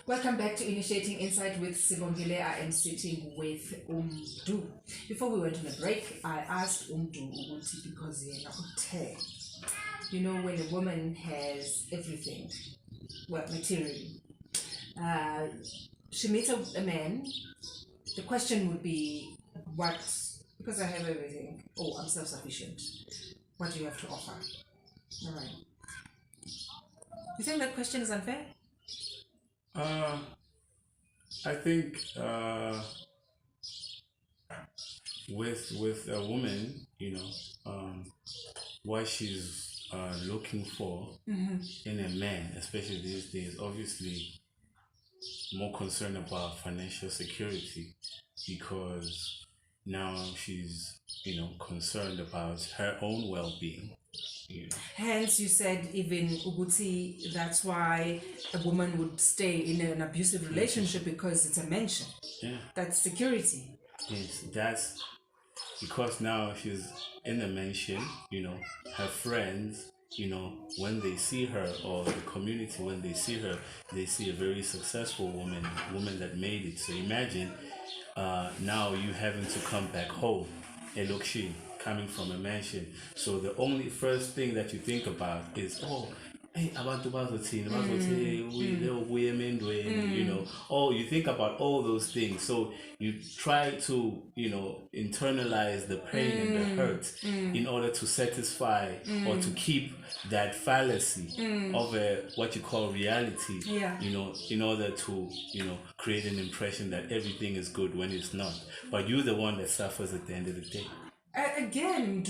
Welcome back to Initiating Insight with Sibongile. I am sitting with Umdu. Before we went on a break, I asked Umdu ukuthi because yena uthe, you know, when a woman has everything, well, materially, she meets a man, the question would be, what, because I have everything, oh, I'm self-sufficient, what do you have to offer? All right. You think that question is unfair? I think with a woman, you know, what she's looking for in a man, especially these days, obviously more concerned about financial security because now she's, you know, concerned about her own well-being. You know. Hence, you said even Uguti, that's why a woman would stay in an abusive relationship because it's a mansion. Yeah. That's security. Yes, that's because now she's in a mansion, you know, her friends, you know, when they see her or the community, when they see her, they see a very successful woman that made it. So imagine now you having to come back home, Elokshi, coming from a mansion. So the only first thing that you think about is, oh, hey, abantu bazothini, you know, oh, you think about all those things. So you try to, you know, internalize the pain and the hurt in order to satisfy or to keep that fallacy of what you call reality, you know, in order to, you know, create an impression that everything is good when it's not. But you're the one that suffers at the end of the day. Again,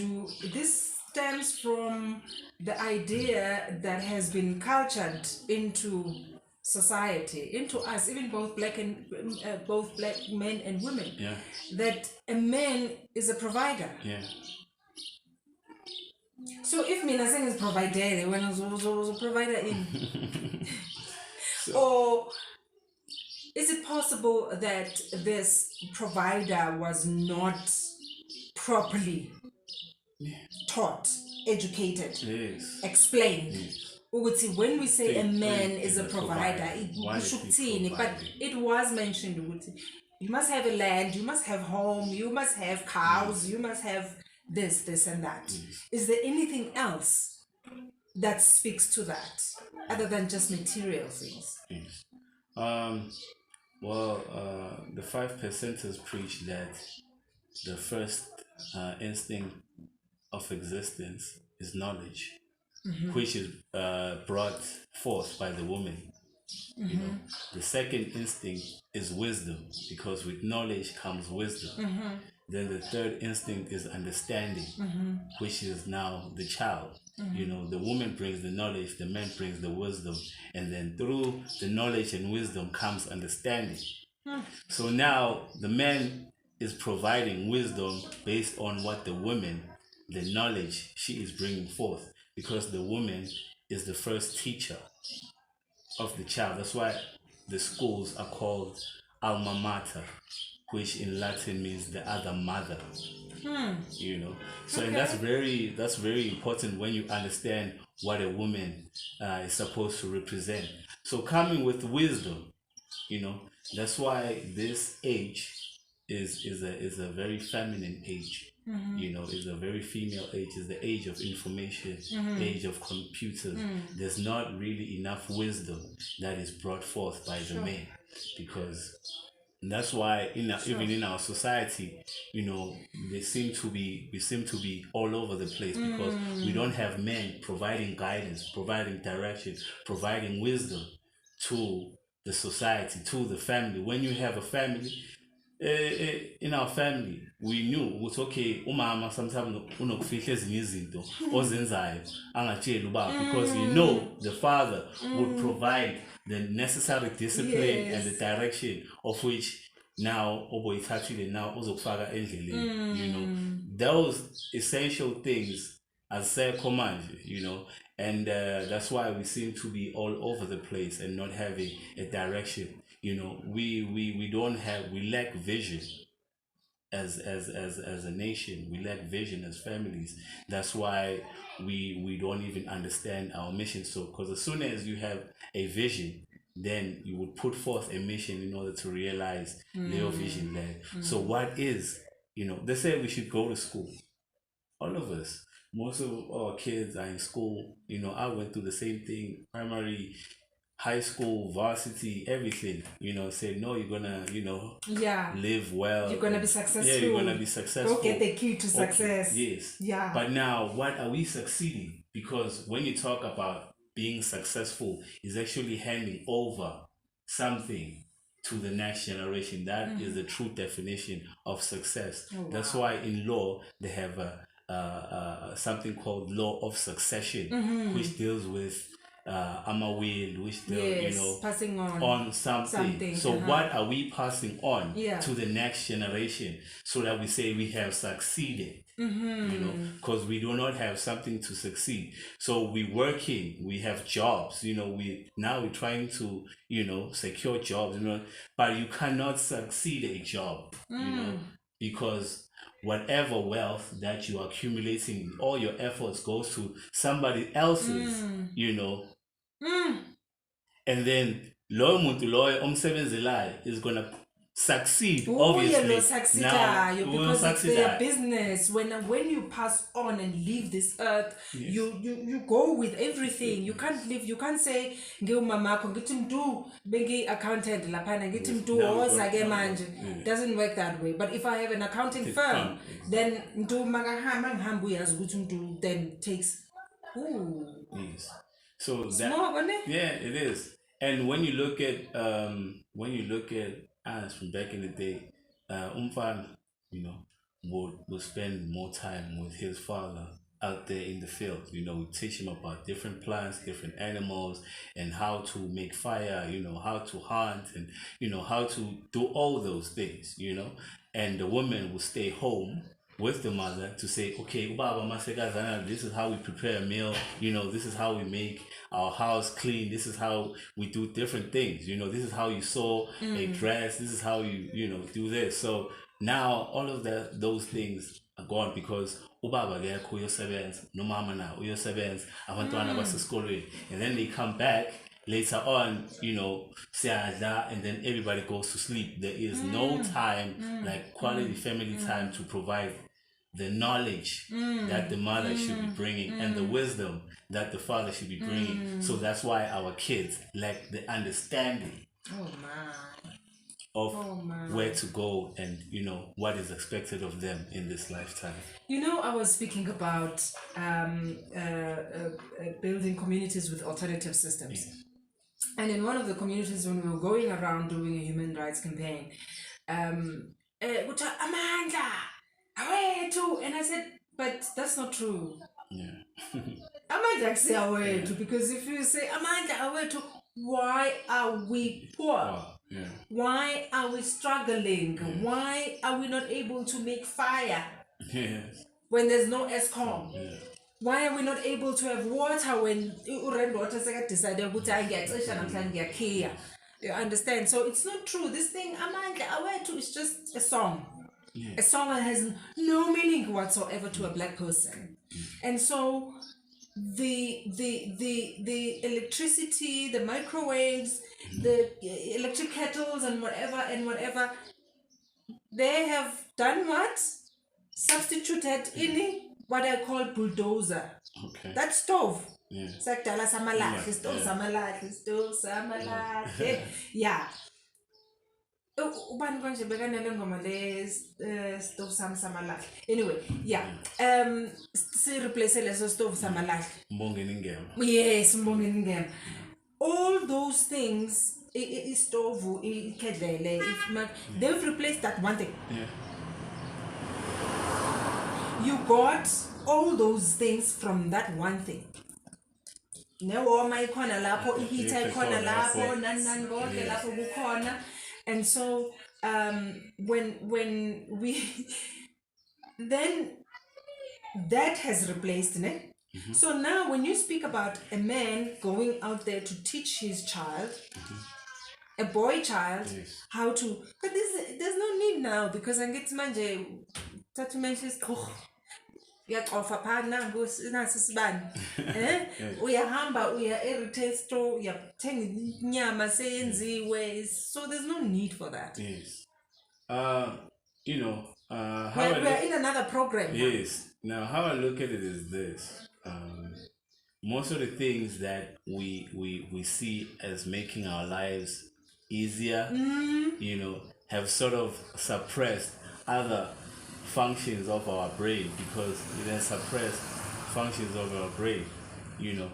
this stems from the idea that has been cultured into society, into us, even both black men and women. Yeah. That a man is a provider. Yeah. So if mina is provider, when I was a provider in, or is it possible that this provider was not properly taught, educated, explained? Yes. When we say a man is a provider, but it was mentioned. You must have a land, you must have home, you must have cows, you must have this and that. Yes. Is there anything else that speaks to that other than just material things? Yes. Well, the 5%ers preach that the first instinct of existence is knowledge, which is brought forth by the woman. You know, the second instinct is wisdom, because with knowledge comes wisdom. Then the third instinct is understanding, which is now the child. You know, the woman brings the knowledge, the man brings the wisdom, and then through the knowledge and wisdom comes understanding. So now the man is providing wisdom based on what the woman, the knowledge she is bringing forth, because the woman is the first teacher of the child. That's why the schools are called alma mater, which in Latin means the other mother. You know, so and that's very important when you understand what a woman is supposed to represent. So coming with wisdom, you know, that's why this age is a very feminine age. You know, is a very female age. Is the age of information, age of computers. There's not really enough wisdom that is brought forth by the men, because that's why even in our society, you know, we seem to be all over the place, because we don't have men providing guidance, providing direction, providing wisdom to the society, to the family. When you have a family, in our family, we knew it's okay, umama sometimes unokufihla ezinye izinto ozenzayo angatsheli ubaba, because you know the father would provide the necessary discipline and the direction of which now oboyithathile now uzokufaka endleleni. You know, those essential things asekho manje, you know, and that's why we seem to be all over the place and not having a direction. You know, we lack vision as a nation. We lack vision as families. That's why we don't even understand our mission. So, because as soon as you have a vision, then you would put forth a mission in order to realize your vision there. So what is, they say we should go to school. All of us. Most of our kids are in school. I went through the same thing, primary, high school, varsity, everything. Say, no, you're gonna, live well. You're gonna be successful. Yeah, you're gonna be successful. Go get the key to success. Okay. Yes. Yeah. But now, what are we succeeding? Because when you talk about being successful, is actually handing over something to the next generation. That is the true definition of success. Oh, wow. That's why in law they have something called law of succession, which deals with will, which deals, passing on something. So what are we passing on to the next generation so that we say we have succeeded? Because we do not have something to succeed. So we're working, we have jobs, we're trying to, secure jobs, but you cannot succeed a job, because whatever wealth that you are accumulating, all your efforts goes to somebody else's, and then loyo muntu loyo omsebenzelayo is gonna succeed, obviously. Because it's their business. When you pass on and leave this earth, you go with everything. You can't live. You can't say ngumamako ngithi mntu bengi accountant laphana ngithi mntu woza ke manje. Doesn't work that way. But if I have an accounting firm, then mntu makahamba ngihambe uyazi ukuthi mntu then takes. Yes. So that it is. And when you look at us from back in the day, umfana, would spend more time with his father out there in the field. We teach him about different plants, different animals, and how to make fire, how to hunt, and how to do all those things, and the woman will stay home with the mother to say, okay, Ubaba Masekazana, this is how we prepare a meal, this is how we make our house clean, this is how we do different things, this is how you sew a dress, this is how you do this. So now all of those things are gone because Ubaba gekho uyosebenza, no mama na uyosebenza, abantwana basesikolweni, and then they come back later on, siyadla, and then everybody goes to sleep. There is no time, like quality family time, to provide the knowledge that the mother should be bringing and the wisdom that the father should be bringing. So that's why our kids lack the understanding of where to go and what is expected of them in this lifetime. I was speaking about building communities with alternative systems. And in one of the communities, when we were going around doing a human rights campaign, Amanda, and I said, but that's not true. Amanda say away because if you say Amanda away to, why are we poor? Why are we struggling? Why are we not able to make fire when there's no ESCOM? Why are we not able to have water when water decided you understand? So it's not true. This thing Amanda away to is just a song. A song that has no meaning whatsoever to a black person. And so the electricity, the microwaves, the electric kettles and whatever, they have done what? Substituted in what I call bulldozer. Okay. That stove. Yeah. Yeah. Ubani konje bekanele ngoma le stove samalahle. Anyway, si replace leso stove samalahle. Mbongeni ngema. Yes, mbongeni ngema. All those things, stove, ikedlele, they've replaced that one thing. You got all those things from that one thing. Newoma ikhona lapho, ihita ikhona lapho, nan konke lapho kukhona. And so when we then that has replaced it. So now when you speak about a man going out there to teach his child, a boy child, how to, but there's no need now because I get manje tatu mentions uyacofa phana nasi sibani uyahamba uya e-retail store uyathenga inyama seyenziwe, so there's no need for that. Yes. You know, we're in another program. Yes. Now, how I look at it is this. Most of the things that we see as making our lives easier, you know, have sort of suppressed other functions of our brain, because it has suppressed functions of our brain, you know.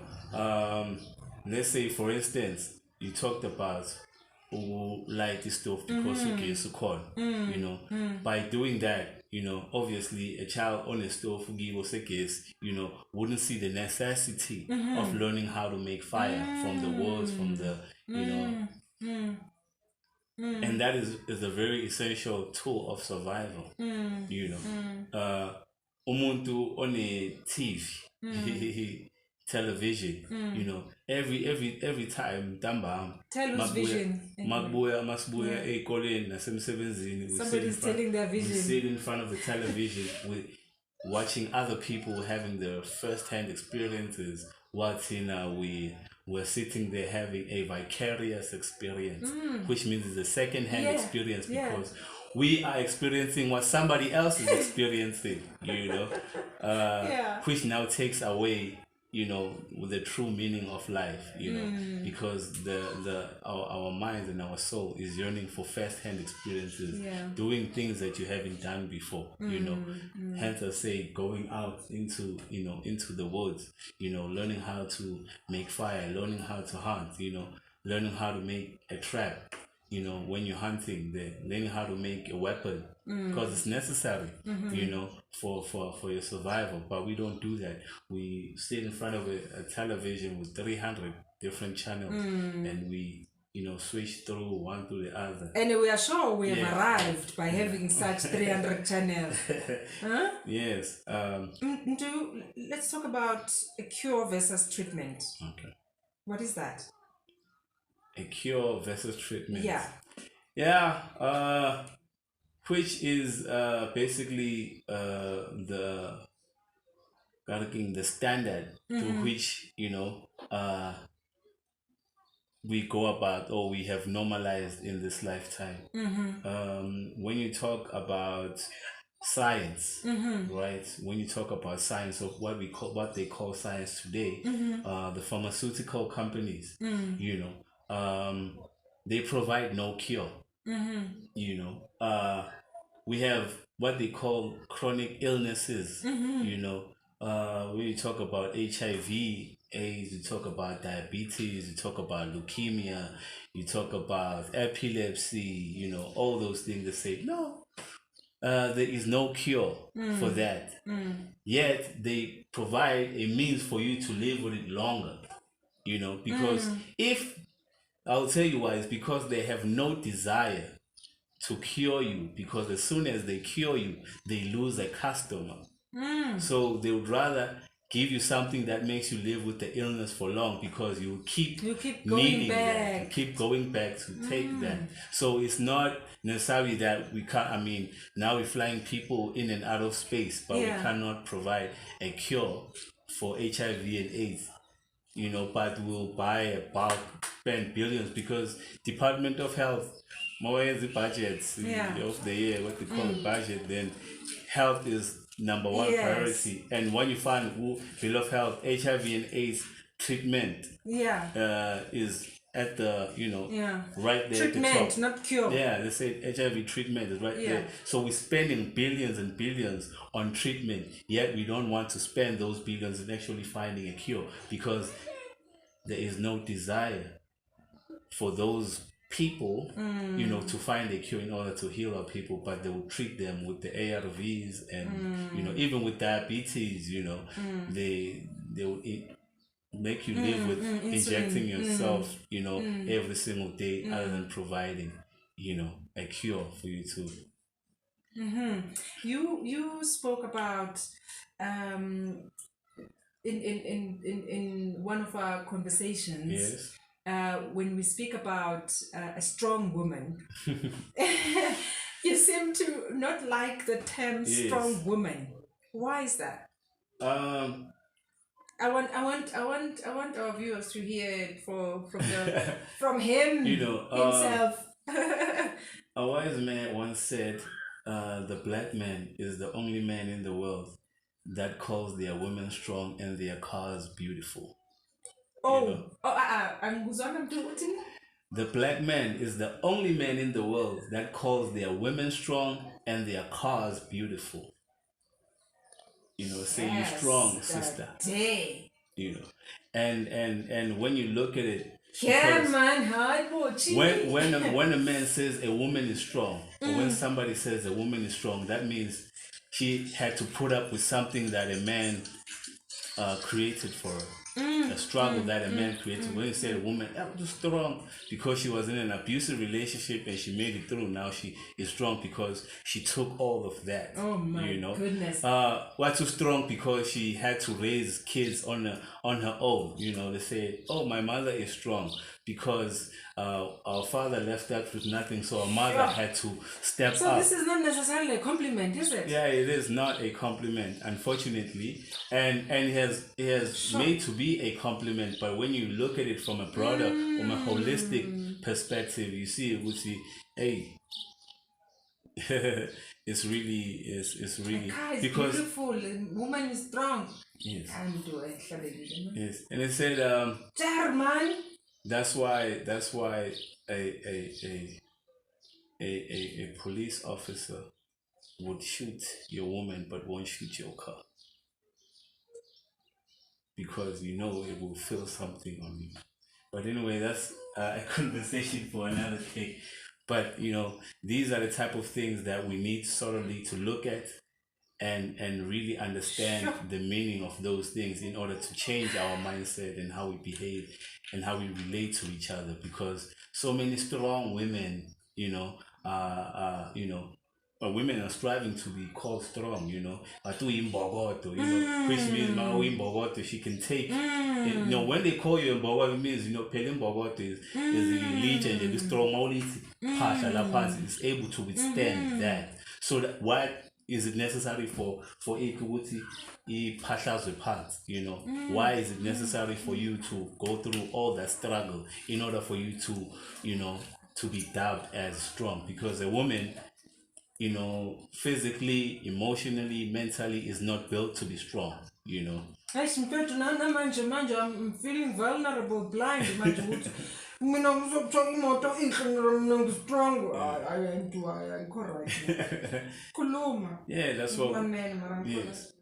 Let's say, for instance, you talked about who light the stove because you get so cold, you know. By doing that, you know, obviously a child on a stove who gives a case, you know, wouldn't see the necessity of learning how to make fire from the walls, from the, you know. And that is a very essential tool of survival, you know. Umuntu on a TV, television, you know, every time television somebody's telling their vision. We sit in front of the television with watching other people having their first-hand experiences, watching we're sitting there having a vicarious experience, which means it's a second-hand experience, because we are experiencing what somebody else is experiencing, you know, which now takes away, you know, the true meaning of life, you know, because our minds and our soul is yearning for first-hand experiences, doing things that you haven't done before, you know. Hence I say going out into, you know, into the woods, you know, learning how to make fire, learning how to hunt, you know, learning how to make a trap, you know, when you're hunting, learning how to make a weapon, because it's necessary, you know, for your survival. But we don't do that. We sit in front of a television with 300 different channels, and we, you know, switch through one to the other. And we are sure we have arrived by having such 300 channels. Huh? Yes. Let's talk about a cure versus treatment. Okay. What is that? A cure versus treatment. Yeah. Which is basically the standard to which, you know, we go about, or we have normalized in this lifetime. When you talk about science, right? When you talk about science, of what they call science today, the pharmaceutical companies, you know, they provide no cure. You know, we have what they call chronic illnesses. You know, when you talk about HIV, AIDS, you talk about diabetes, you talk about leukemia, you talk about epilepsy, you know, all those things. They say no, there is no cure for that. Yet they provide a means for you to live with it longer. You know, because I'll tell you why. It's because they have no desire to cure you, because as soon as they cure you, they lose a customer. So they would rather give you something that makes you live with the illness for long, because you keep going back. That. You keep going back to take that. So it's not necessarily that we can't, I mean, now we're flying people in and out of space, but we cannot provide a cure for HIV and AIDS. You know, but we'll buy a bulk, spend billions, because Department of Health, more the budgets of the year, what they call a budget, then health is number one priority. And when you find bill of health, HIV and AIDS treatment is at the, you know, right there treatment, at the top. Not cure. Yeah, they say HIV treatment is right there. So we're spending billions and billions on treatment, yet we don't want to spend those billions in actually finding a cure, because there is no desire for those people, you know, to find a cure in order to heal our people, but they will treat them with the ARVs, and you know, even with diabetes, you know, they will make you live with injecting yourself, you know, every single day, other than providing, you know, a cure for you to. You spoke about in one of our conversations. When we speak about a strong woman, you seem to not like the term strong woman. Why is that? Um, I want our viewers to hear it from him himself. a wise man once said, "The black man is the only man in the world that calls their women strong and their cars beautiful." Angizwanga mntu uthini? The black man is the only man in the world that calls their women strong and their cars beautiful. Say you're strong, sister. Day. And when you look at it, yeah, man, when a man says a woman is strong, or when somebody says a woman is strong, that means she had to put up with something that a man created for her. A struggle that a man created. When you say a woman was strong because she was in an abusive relationship and she made it through, now she is strong because she took all of that. Oh my goodness. What's too strong because she had to raise kids on her own. They say, oh, my mother is strong because our father left us with nothing, so our mother had to step up. So this is not necessarily a compliment, is it? Yeah, it is not a compliment, unfortunately, and it has made to be a compliment. But when you look at it from a broader, from a holistic perspective, you see it. We see, hey, it's really because beautiful. Woman is strong. Yes. Yes, and it said, German. That's why a police officer would shoot your woman but won't shoot your car because it will feel something on you. But anyway, that's a conversation for another day. But these are the type of things that we need solely to look at and really understand the meaning of those things in order to change our mindset and how we behave and how we relate to each other, because so many strong women women are striving to be called strong, which means Mbogoto, she can take when they call you Mbogoto, it means Mbogoto is the religion, the strong is able to withstand that. So that what is it necessary for equity parts? Why is it necessary for you to go through all that struggle in order for you to to be dubbed as strong? Because a woman, physically, emotionally, mentally is not built to be strong. I'm feeling vulnerable, blind. Strong. I'm correct. Yeah, that's what. Yes.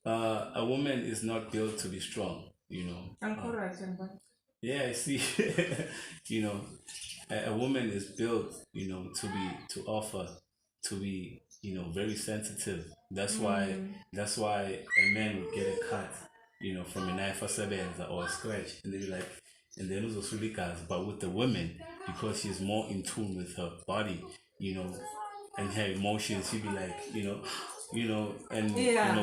A woman is not built to be strong. I'm correct. Yeah, I see. A woman is built, to offer, to be, very sensitive. That's why a man would get a cut, from a knife or sebenza or a scratch, and they be like, and then also sulikas. But with the woman, because she's more in tune with her body, and her emotions, she'd be like, and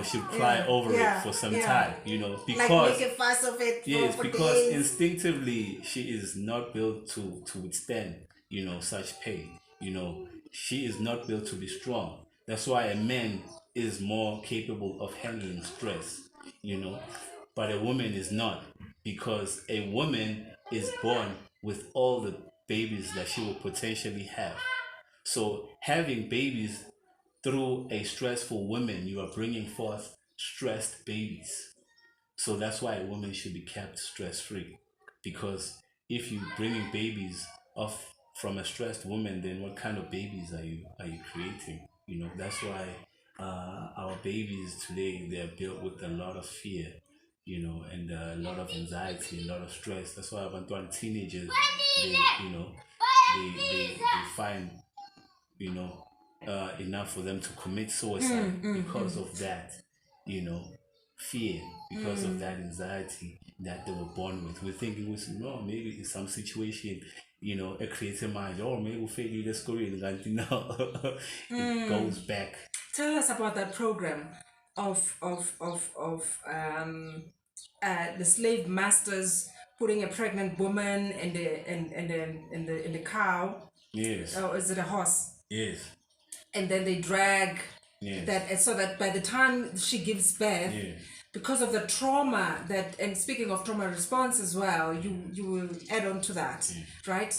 she'll cry over it for some time, because like make a fuss of it. Yes, for because days. instinctively she is not built to withstand, such pain. She is not built to be strong. That's why a man is more capable of handling stress, but a woman is not, because a woman is born with all the babies that she will potentially have. So having babies through a stressful woman, you are bringing forth stressed babies. So that's why a woman should be kept stress-free, because if you bringing babies off from a stressed woman, then what kind of babies are you creating? That's why our babies today, they're built with a lot of fear, and a lot of anxiety, a lot of stress. That's why when teenagers, they find enough for them to commit suicide because of that, fear, because of that anxiety that they were born with. We're thinking, maybe it's some situation, a creative mind, or maybe we'll fail the school, and no, it goes back. Tell us about that program of the slave masters putting a pregnant woman in the cow. Yes. Or is it a horse? Yes. And then they drag that, so that by the time she gives birth, because of the trauma that, and speaking of trauma response as well, you will add on to that, right?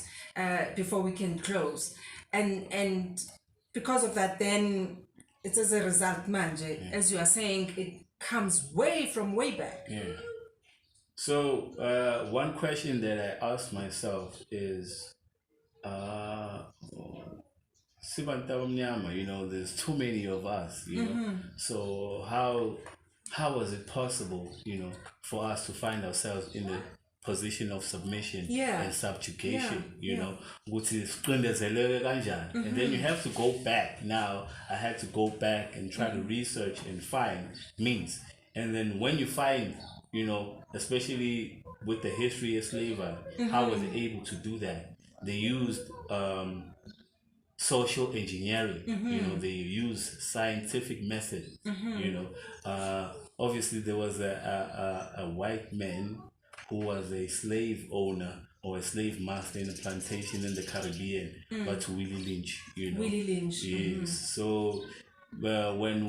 Before we can close. And because of that, then it's as a result, manje, as you are saying, it comes from way back. Yeah. So one question that I asked myself is, there's too many of us, So how was it possible, for us to find ourselves in the position of submission and subjugation, which is and then you have to go back. Now I had to go back and try to research and find means. And then when you find, especially with the history of slavery, how was it able to do that? They used social engineering, they use scientific methods, obviously there was a white man who was a slave owner or a slave master in a plantation in the Caribbean, but Willie Lynch, Willie Lynch. Yes. So when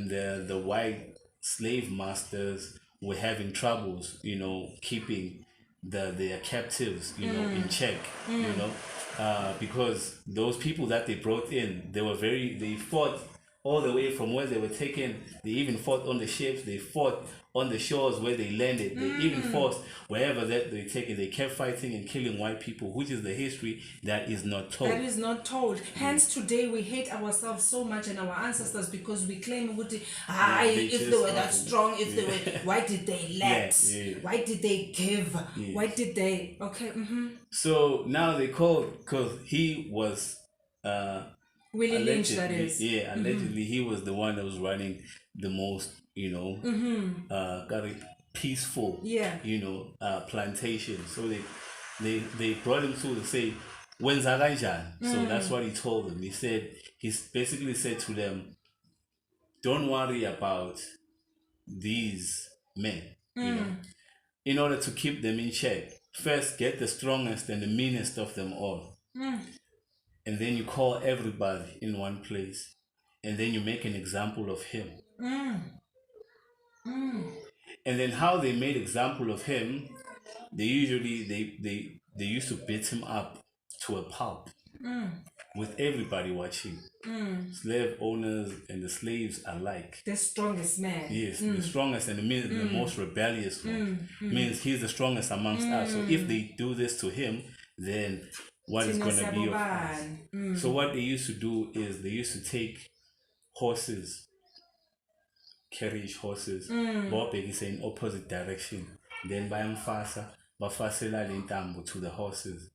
the white slave masters were having troubles, keeping their captives, in check, because those people that they brought in, they fought all the way from where they were taken. They even fought on the ships. They fought on the shores where they landed. They even fought wherever that they taken. They kept fighting and killing white people, which is the history that is not told. That is not told. Hence today we hate ourselves so much and our ancestors because we claim if they were that strong, if they were, why did they let? Why did they give? Why did they? Okay. So now they called, because he was Willie Lynch, that is. Yeah, allegedly he was the one that was running the most, got a peaceful, plantation. So they brought him to say, "When's Aganjan?" So that's what he told them. He basically said to them, "Don't worry about these men, in order to keep them in check. First, get the strongest and the meanest of them all. And then you call everybody in one place. And then you make an example of him." And then how they made example of him, they usually, they used to beat him up to a pulp with everybody watching. Slave owners and the slaves alike. The strongest man. Yes, the strongest and the most rebellious one. Means he's the strongest amongst us. So if they do this to him, then what is going to be of us? So what they used to do is they used to take horses, carriage horses, bobhekise in opposite direction. Then bafasela le ntambo to the horses.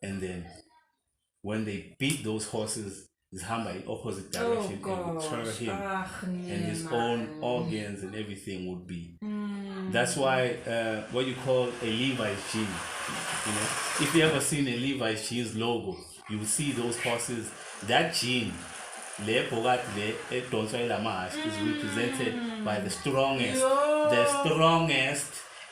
And then when they beat those horses, zihamba in opposite direction and would tear him, and his own organs and everything would be. That's why what you call a Levi's jean. If you ever seen a Levi's jeans logo, you will see those horses. That jean, is represented by the strongest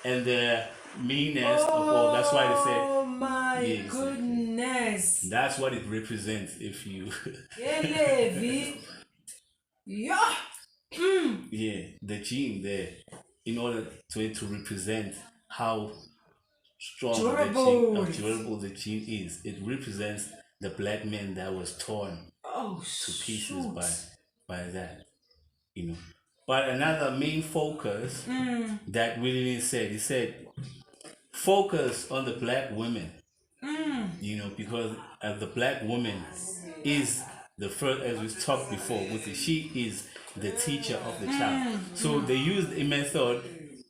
and the meanest of all. That's why they say, "Oh my goodness!" That's what it represents. If you, the gene there, in order to it to represent how strong durable the gene is, it represents the black man that was torn to pieces by that, But another main focus that Willie said, he said, focus on the black women, because the black woman is the first, as we talked before, she is the teacher of the child. So they used a method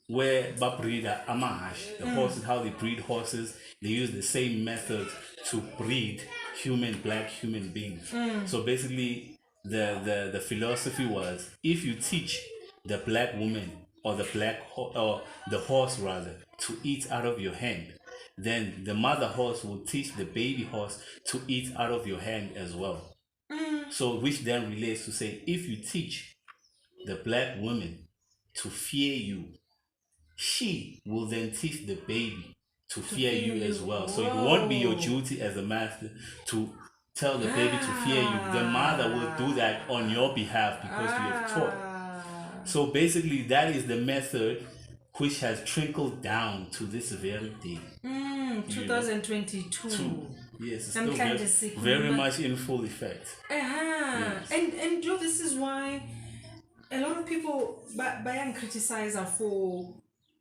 where Babrida Amash, the horses, how they breed horses, they use the same method to breed black human beings. So basically the philosophy was, if you teach the black woman or the horse rather to eat out of your hand, then the mother horse will teach the baby horse to eat out of your hand as well. So which then relates to say, if you teach the black woman to fear you, she will then teach the baby to fear you as well. So it won't be your duty as a master to tell the baby to fear you. The mother will do that on your behalf because you have taught. So basically, that is the method which has trickled down to this very day. 2022. Yes, it's still very much in full effect. Yes. And Joe, this is why a lot of people by criticize are for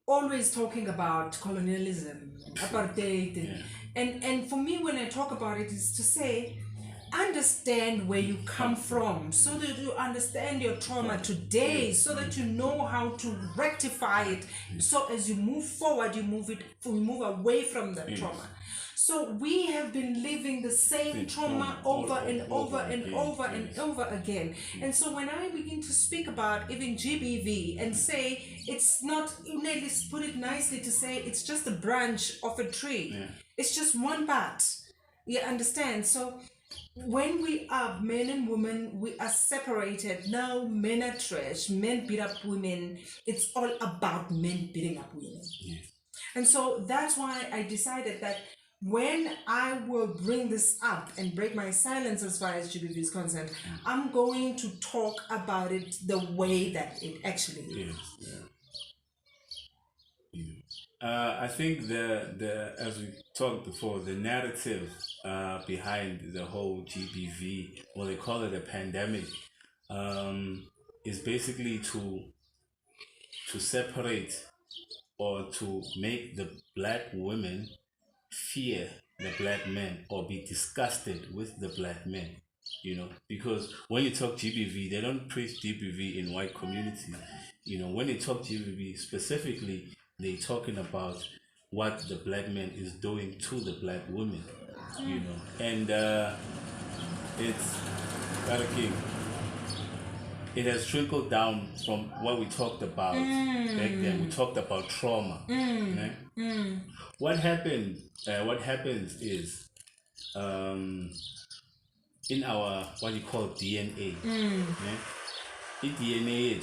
always talking about colonialism, apartheid, and for me when I talk about it is to say, understand where you come from so that you understand your trauma today, so that you know how to rectify it, so as you move forward you move away from that trauma. So we have been living the same trauma over and over again. And so when I begin to speak about even GBV and say it's not, let's put it nicely to say it's just a branch of a tree. It's just one part. You understand? So when we are men and women, we are separated. Now men are trash, men beat up women. It's all about men beating up women. And so that's why I decided that when I will bring this up and break my silence as far as GBV is concerned, I'm going to talk about it the way that it actually is. I think the as we talked before, the narrative behind the whole GBV, or they call it a pandemic, is basically to separate or to make the black women fear the black men or be disgusted with the black men, because when you talk GBV, they don't preach GBV in white communities. When they talk GBV specifically, they're talking about what the black man is doing to the black women, and it's like it has trickled down from what we talked about back then. We talked about trauma. What happens is in our what you call DNA, the DNA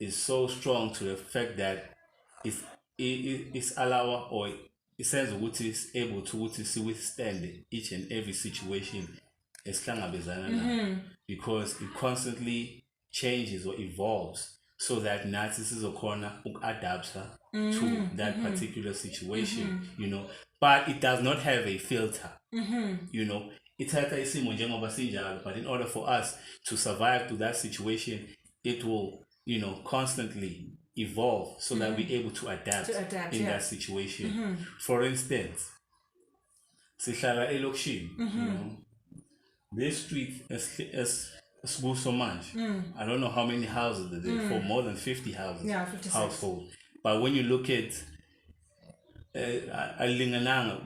is so strong to the fact that it's allow or it says what is able to withstand each and every situation because it constantly changes or evolves, so that Nazis is a corner adapt to that particular situation, but it does not have a filter, It's but in order for us to survive to that situation, it will, constantly evolve so that we're able to adapt in that situation. For instance, sihlala elokishini, this street is so much. I don't know how many houses there are, for more than 50 houses, 56 household. But when you look at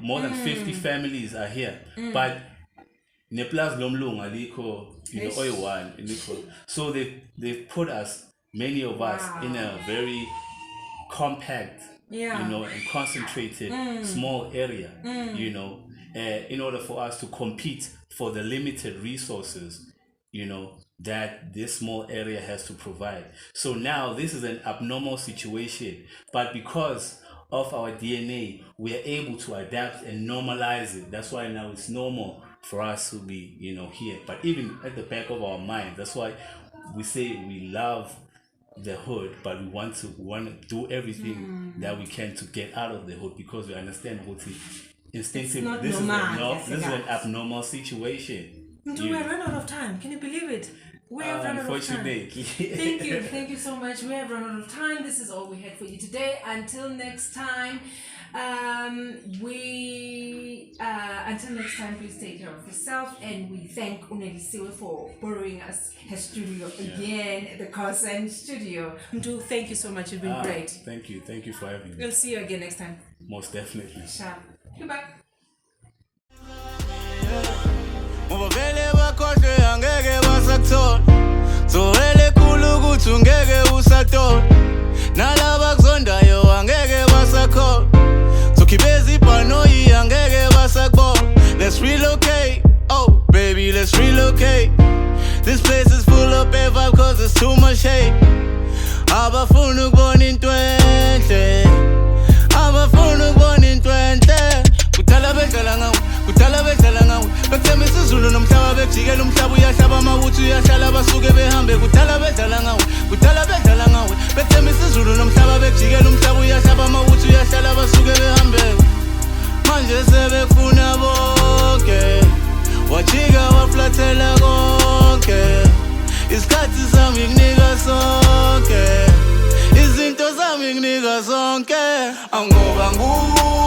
more than 50 families are here, but neplas lomlung aliko, so they've put us, many of us, in a very compact, and concentrated small area, in order for us to compete for the limited resources, that this small area has to provide. So now this is an abnormal situation, but because of our DNA, we are able to adapt and normalize it. That's why now it's normal for us to be, here. But even at the back of our mind, that's why we say we love the hood, but we want to do everything that we can to get out of the hood, because we understand what it instinctively. This is an abnormal situation. We have run out of time. Can you believe it? We have run out of time. Thank you so much. We have run out of time. This is all we had for you today. Until next time, please take care of yourself, and we thank Unelisiwe for borrowing us her studio again, the Cossen studio. Mdu, thank you so much. You've been great. Thank you for having me. We'll see you again next time. Most definitely. Sharp. Goodbye. Ubavele bakhohle angeke basakuthola, zowele khulu ukuthi ungeke usathola, nalaba kuzondayo angeke basakhola, zokhibeza ibhanoyi angeke basakubona. Let's relocate, oh baby, let's relocate. This place is full of bad vibe cause there's too much hate. Abafuna ukubona into enhle, abafuna ukubona into enhle. Kudala bedlala ngawo, kudala bedlala ngawo, bekuthemba isiZulu nomhlaba bejikela umhlaba uyahlaba amawuthi uyahlala basuke zifika zonke, angoba nguwe